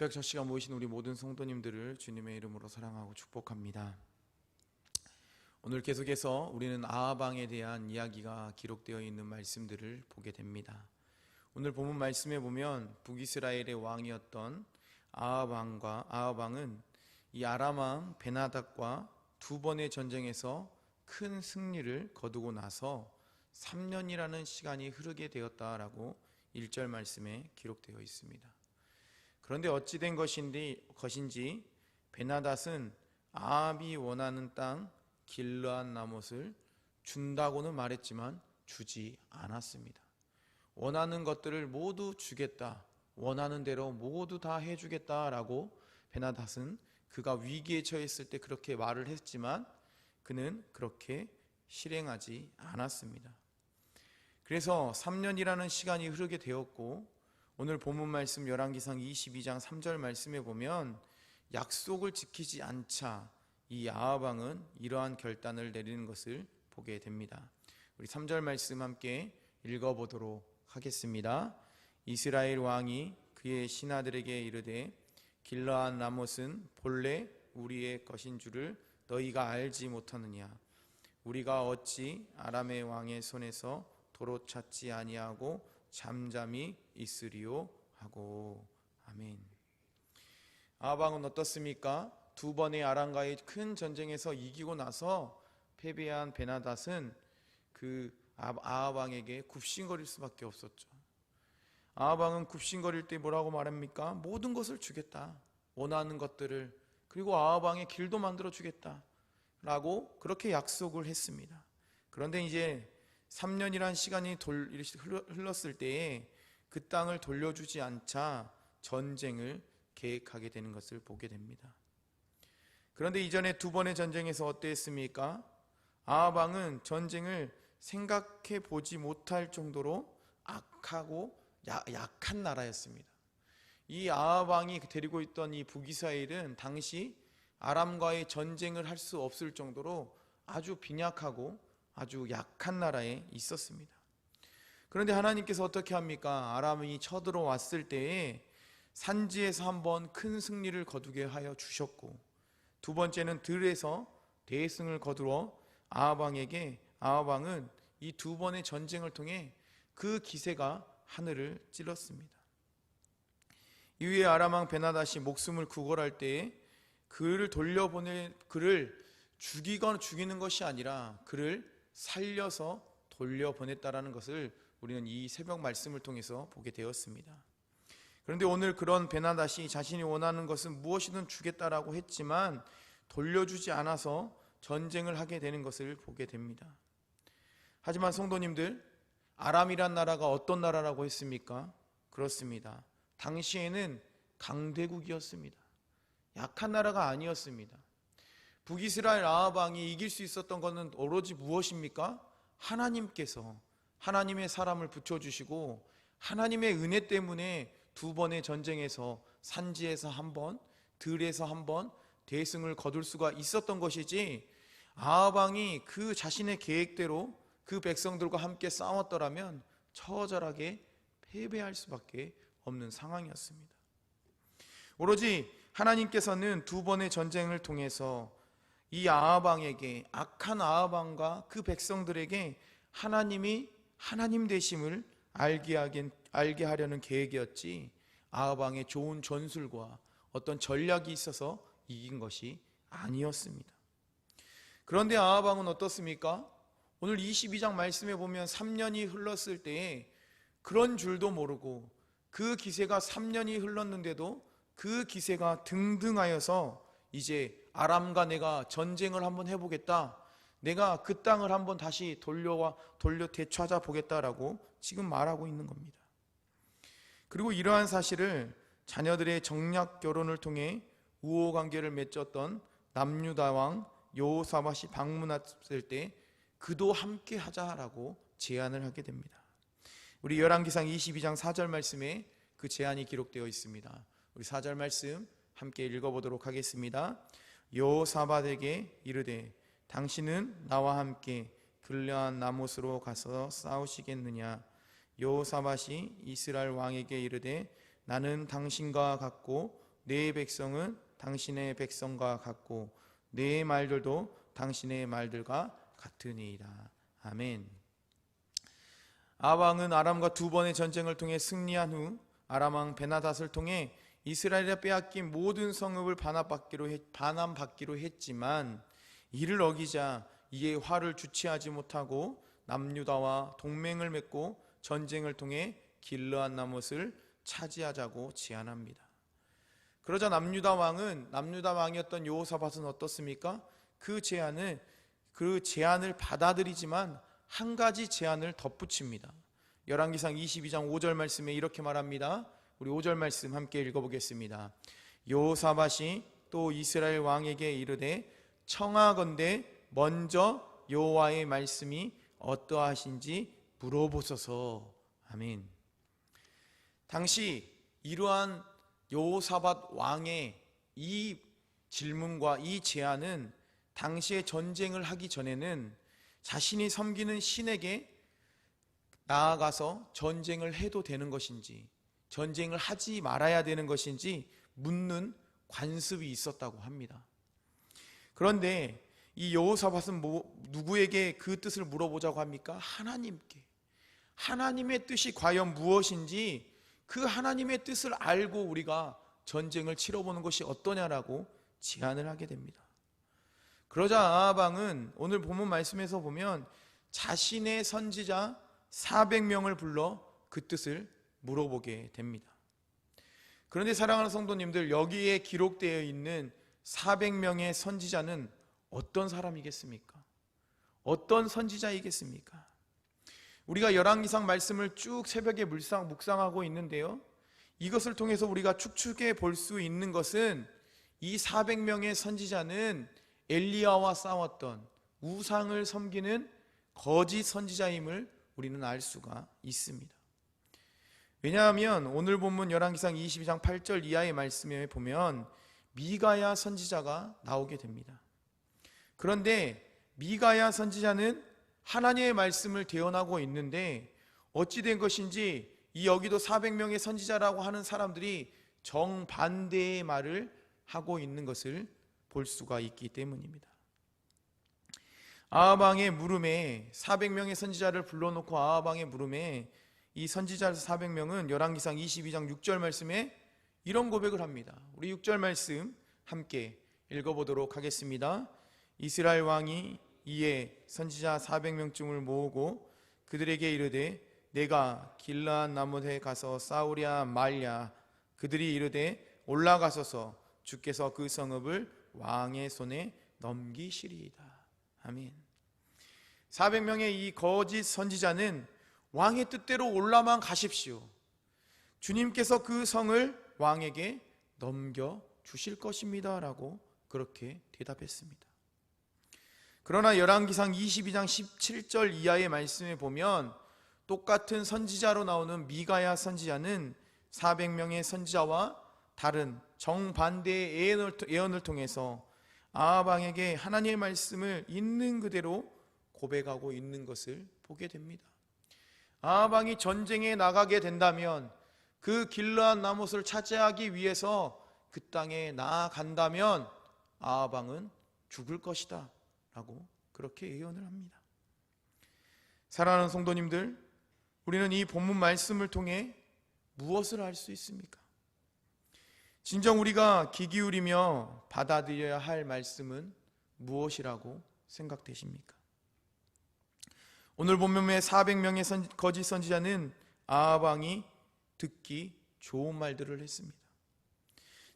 새벽 첫 시간 모이신 우리 모든 성도님들을 주님의 이름으로 사랑하고 축복합니다. 오늘 계속해서 우리는 아하방에 대한 이야기가 기록되어 있는 말씀들을 보게 됩니다. 오늘 본문 말씀에 보면 북이스라엘의 왕이었던 아하방은 이 아람 왕 베나닷과 두 번의 전쟁에서 큰 승리를 거두고 나서 3년이라는 시간이 흐르게 되었다라고 1절 말씀에 기록되어 있습니다. 그런데 어찌 된 것인지 베나닷은 아합이 원하는 땅 길르앗 라못을 준다고는 말했지만 주지 않았습니다. 원하는 것들을 모두 주겠다, 원하는 대로 모두 다 해주겠다라고 베나닷은 그가 위기에 처했을 때 그렇게 말을 했지만 그는 그렇게 실행하지 않았습니다. 그래서 3년이라는 시간이 흐르게 되었고, 오늘 본문 말씀 열왕기상 22장 3절 말씀에 보면 약속을 지키지 않자 이 아하방은 이러한 결단을 내리는 것을 보게 됩니다. 우리 3절 말씀 함께 읽어보도록 하겠습니다. 이스라엘 왕이 그의 신하들에게 이르되 길르앗 라못은 본래 우리의 것인 줄을 너희가 알지 못하느냐? 우리가 어찌 아람의 왕의 손에서 도로 찾지 아니하고 잠잠히 있으리요 하고. 아멘. 아하방은 어떻습니까? 두 번의 아람과의 큰 전쟁에서 이기고 나서 패배한 베나닷은 그 아하방에게 굽신거릴 수밖에 없었죠. 아하방은 굽신거릴 때 뭐라고 말합니까? 모든 것을 주겠다, 원하는 것들을, 그리고 아하방의 길도 만들어 주겠다 라고 그렇게 약속을 했습니다. 그런데 이제 3년이란 시간이 흘렀을 때에 그 땅을 돌려주지 않자 전쟁을 계획하게 되는 것을 보게 됩니다. 그런데 이전에 두 번의 전쟁에서 어땠습니까? 아하방은 전쟁을 생각해 보지 못할 정도로 악하고 약한 나라였습니다. 이 아하방이 데리고 있던 이 북이스라엘은 당시 아람과의 전쟁을 할 수 없을 정도로 아주 빈약하고 아주 약한 나라에 있었습니다. 그런데 하나님께서 어떻게 합니까? 아람이 쳐들어왔을 때에 산지에서 한번 큰 승리를 거두게 하여 주셨고, 두 번째는 들에서 대승을 거두어 아하방은 이 두 번의 전쟁을 통해 그 기세가 하늘을 찔렀습니다. 이후에 아람 왕 베나닷이 목숨을 구걸할 때에 그를 죽이는 것이 아니라 그를 살려서 돌려보냈다라는 것을 우리는 이 새벽 말씀을 통해서 보게 되었습니다. 그런데 오늘 그런 베나닷이 자신이 원하는 것은 무엇이든 주겠다라고 했지만 돌려주지 않아서 전쟁을 하게 되는 것을 보게 됩니다. 하지만 성도님들, 아람이란 나라가 어떤 나라라고 했습니까? 그렇습니다. 당시에는 강대국이었습니다. 약한 나라가 아니었습니다. 북이스라엘 아하방이 이길 수 있었던 것은 오로지 무엇입니까? 하나님께서 하나님의 사람을 붙여주시고 하나님의 은혜 때문에 두 번의 전쟁에서 산지에서 한 번, 들에서 한 번 대승을 거둘 수가 있었던 것이지, 아하방이 그 자신의 계획대로 그 백성들과 함께 싸웠더라면 처절하게 패배할 수밖에 없는 상황이었습니다. 오로지 하나님께서는 두 번의 전쟁을 통해서 이 아하방에게, 악한 아하방과 그 백성들에게 하나님이 하나님 되심을 알게 하려는 계획이었지, 아하방의 좋은 전술과 어떤 전략이 있어서 이긴 것이 아니었습니다. 그런데 아하방은 어떻습니까? 오늘 22장 말씀에 보면 3년이 흘렀을 때에 그런 줄도 모르고 그 기세가 3년이 흘렀는데도 그 기세가 등등하여서 이제 아람과 내가 전쟁을 한번 해보겠다, 내가 그 땅을 한번 다시 돌려 되찾아 보겠다라고 지금 말하고 있는 겁니다. 그리고 이러한 사실을 자녀들의 정략 결혼을 통해 우호 관계를 맺었던 남유다 왕 여호사밧이 방문했을 때 그도 함께 하자라고 제안을 하게 됩니다. 우리 열왕기상 22장 4절 말씀에 그 제안이 기록되어 있습니다. 우리 4절 말씀 함께 읽어보도록 하겠습니다. 여호사밧에게 이르되 당신은 나와 함께 길르앗 라못으로 가서 싸우시겠느냐? 여호사밧이 이스라엘 왕에게 이르되 나는 당신과 같고 내 백성은 당신의 백성과 같고 내 말들도 당신의 말들과 같으니이다. 아멘. 아합왕은 아람과 두 번의 전쟁을 통해 승리한 후 아람 왕 베나닷을 통해 이스라엘에 빼앗긴 모든 성읍을 반환받기로 했지만 이를 어기자 이에 화를 주체하지 못하고 남유다와 동맹을 맺고 전쟁을 통해 길르앗 라못을 차지하자고 제안합니다. 그러자 남유다 왕이었던 여호사밧은 어떻습니까? 그 제안을 받아들이지만 한 가지 제안을 덧붙입니다. 열왕기상 22장 5절 말씀에 이렇게 말합니다. 우리 5절 말씀 함께 읽어보겠습니다. 여호사밧이 또 이스라엘 왕에게 이르되 청하건대 먼저 여호와의 말씀이 어떠하신지 물어보소서. 아멘. 당시 이러한 여호사밧 왕의 이 질문과 이 제안은 당시에 전쟁을 하기 전에는 자신이 섬기는 신에게 나아가서 전쟁을 해도 되는 것인지 전쟁을 하지 말아야 되는 것인지 묻는 관습이 있었다고 합니다. 그런데 이 여호사밧은 누구에게 그 뜻을 물어보자고 합니까? 하나님께. 하나님의 뜻이 과연 무엇인지 그 하나님의 뜻을 알고 우리가 전쟁을 치러보는 것이 어떠냐라고 제안을 하게 됩니다. 그러자 아합 왕은 오늘 본문 말씀에서 보면 자신의 선지자 400명을 불러 그 뜻을 물어보게 됩니다. 그런데 사랑하는 성도님들, 여기에 기록되어 있는 400명의 선지자는 어떤 사람이겠습니까? 어떤 선지자이겠습니까? 우리가 열왕기상 말씀을 쭉 새벽에 묵상하고 있는데요, 이것을 통해서 우리가 추측해 볼 수 있는 것은 이 400명의 선지자는 엘리야와 싸웠던 우상을 섬기는 거짓 선지자임을 우리는 알 수가 있습니다. 왜냐하면 오늘 본문 열왕기상 22장 8절 이하의 말씀에 보면 미가야 선지자가 나오게 됩니다. 그런데 미가야 선지자는 하나님의 말씀을 대언하고 있는데 어찌 된 것인지 이 여기도 400명의 선지자라고 하는 사람들이 정반대의 말을 하고 있는 것을 볼 수가 있기 때문입니다. 아합 왕의 물음에 400명의 선지자를 불러놓고 아합 왕의 물음에 이 선지자 400명은 열왕기상 22장 6절 말씀에 이런 고백을 합니다. 우리 6절 말씀 함께 읽어보도록 하겠습니다. 이스라엘 왕이 이에 선지자 400명쯤을 모으고 그들에게 이르되 내가 길르앗 라못에 가서 싸우랴 말랴. 그들이 이르되 올라가소서 주께서 그 성읍을 왕의 손에 넘기시리이다. 아멘. 400명의 이 거짓 선지자는 왕의 뜻대로 올라만 가십시오, 주님께서 그 성을 왕에게 넘겨 주실 것입니다 라고 그렇게 대답했습니다. 그러나 열왕기상 22장 17절 이하의 말씀에 보면 똑같은 선지자로 나오는 미가야 선지자는 400명의 선지자와 다른 정반대의 예언을 통해서 아합 왕에게 하나님의 말씀을 있는 그대로 고백하고 있는 것을 보게 됩니다. 아합 왕이 전쟁에 나가게 된다면, 그 길르앗 라못을 차지하기 위해서 그 땅에 나아간다면 아합 왕은 죽을 것이다 라고 그렇게 예언을 합니다. 사랑하는 성도님들, 우리는 이 본문 말씀을 통해 무엇을 알 수 있습니까? 진정 우리가 귀 기울이며 받아들여야 할 말씀은 무엇이라고 생각되십니까? 오늘 본문의 400명의 거짓 선지자는 아합 왕이 듣기 좋은 말들을 했습니다.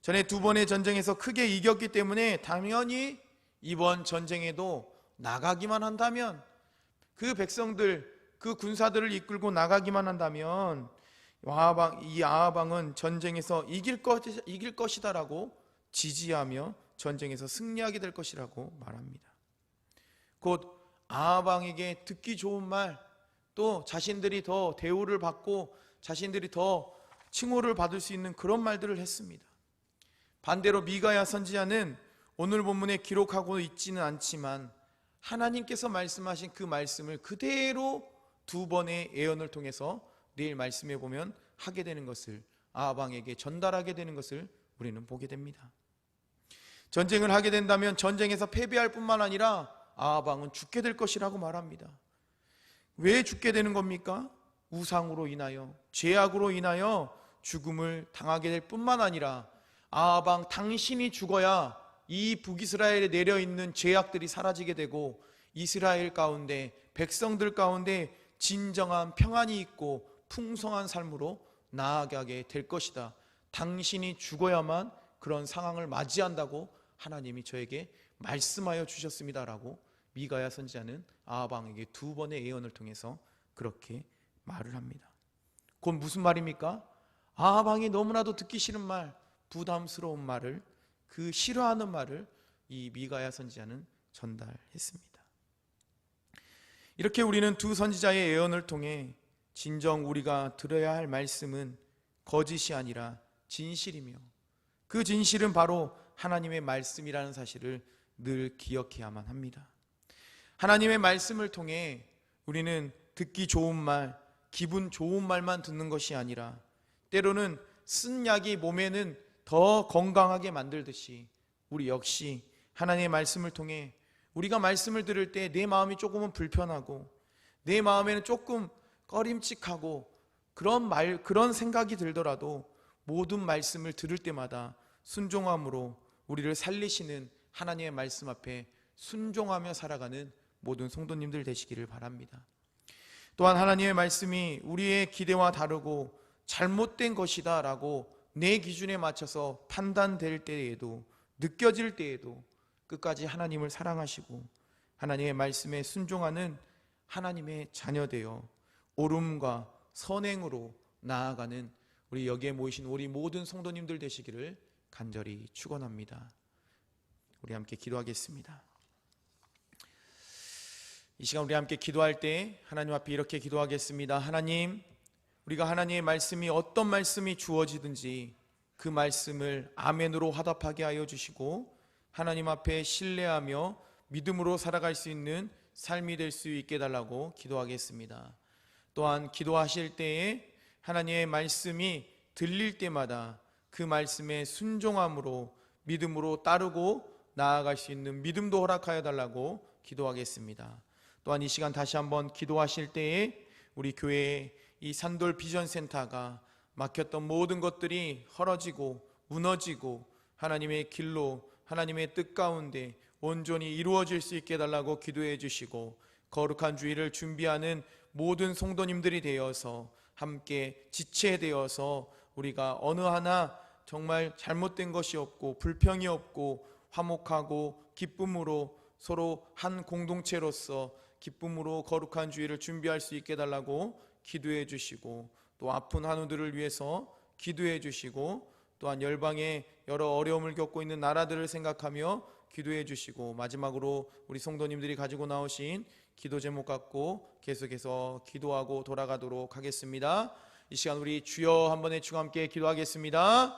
전에 두 번의 전쟁에서 크게 이겼기 때문에 당연히 이번 전쟁에도 나가기만 한다면, 그 백성들, 그 군사들을 이끌고 나가기만 한다면 이 아합 왕은 전쟁에서 이길 것이다 라고 지지하며 전쟁에서 승리하게 될 것이라고 말합니다. 곧 아합 왕에게 듣기 좋은 말, 또 자신들이 더 대우를 받고 자신들이 더 칭호를 받을 수 있는 그런 말들을 했습니다. 반대로 미가야 선지자는 오늘 본문에 기록하고 있지는 않지만 하나님께서 말씀하신 그 말씀을 그대로 두 번의 예언을 통해서 내일 말씀해 보면 하게 되는 것을, 아합 왕에게 전달하게 되는 것을 우리는 보게 됩니다. 전쟁을 하게 된다면 전쟁에서 패배할 뿐만 아니라 아합 왕은 죽게 될 것이라고 말합니다. 왜 죽게 되는 겁니까? 우상으로 인하여, 죄악으로 인하여 죽음을 당하게 될 뿐만 아니라 아합 왕 당신이 죽어야 이 북이스라엘에 내려있는 죄악들이 사라지게 되고 이스라엘 가운데, 백성들 가운데 진정한 평안이 있고 풍성한 삶으로 나아가게 될 것이다. 당신이 죽어야만 그런 상황을 맞이한다고 하나님이 저에게 말씀하여 주셨습니다라고 미가야 선지자는 아합 왕에게 2번의 예언을 통해서 그렇게 말을 합니다. 곧 무슨 말입니까? 아합 왕이 너무나도 듣기 싫은 말, 부담스러운 말을, 그 싫어하는 말을 이 미가야 선지자는 전달했습니다. 이렇게 우리는 두 선지자의 예언을 통해 진정 우리가 들어야 할 말씀은 거짓이 아니라 진실이며 그 진실은 바로 하나님의 말씀이라는 사실을 늘 기억해야만 합니다. 하나님의 말씀을 통해 우리는 듣기 좋은 말, 기분 좋은 말만 듣는 것이 아니라 때로는 쓴 약이 몸에는 더 건강하게 만들듯이 우리 역시 하나님의 말씀을 통해 우리가 말씀을 들을 때 내 마음이 조금은 불편하고 내 마음에는 조금 꺼림칙하고 그런 생각이 들더라도 모든 말씀을 들을 때마다 순종함으로 우리를 살리시는 하나님의 말씀 앞에 순종하며 살아가는 모든 성도님들 되시기를 바랍니다. 또한 하나님의 말씀이 우리의 기대와 다르고 잘못된 것이다 라고 내 기준에 맞춰서 판단될 때에도, 느껴질 때에도 끝까지 하나님을 사랑하시고 하나님의 말씀에 순종하는 하나님의 자녀되어 옳음과 선행으로 나아가는 우리 여기에 모이신 우리 모든 성도님들 되시기를 간절히 축원합니다. 우리 함께 기도하겠습니다. 이 시간 우리 함께 기도할 때 하나님 앞에 이렇게 기도하겠습니다. 하나님, 우리가 하나님의 말씀이 어떤 말씀이 주어지든지 그 말씀을 아멘으로 화답하게 하여 주시고 하나님 앞에 신뢰하며 믿음으로 살아갈 수 있는 삶이 될 수 있게 달라고 기도하겠습니다. 또한 기도하실 때에 하나님의 말씀이 들릴 때마다 그 말씀에 순종함으로 믿음으로 따르고 나아갈 수 있는 믿음도 허락하여 달라고 기도하겠습니다. 또한 이 시간 다시 한번 기도하실 때에 우리 교회의 이 산돌 비전센터가 막혔던 모든 것들이 헐어지고 무너지고 하나님의 길로 하나님의 뜻 가운데 온전히 이루어질 수 있게 해달라고 기도해 주시고 거룩한 주일을 준비하는 모든 성도님들이 되어서 함께 지체되어서 우리가 어느 하나 정말 잘못된 것이 없고 불평이 없고 화목하고 기쁨으로 서로 한 공동체로서 기쁨으로 거룩한 주일을 준비할 수 있게 해달라고 기도해 주시고 또 아픈 한우들을 위해서 기도해 주시고 또한 열방에 여러 어려움을 겪고 있는 나라들을 생각하며 기도해 주시고 마지막으로 우리 성도님들이 가지고 나오신 기도 제목 갖고 계속해서 기도하고 돌아가도록 하겠습니다. 이 시간 우리 주여 한번 외치고 함께 기도하겠습니다.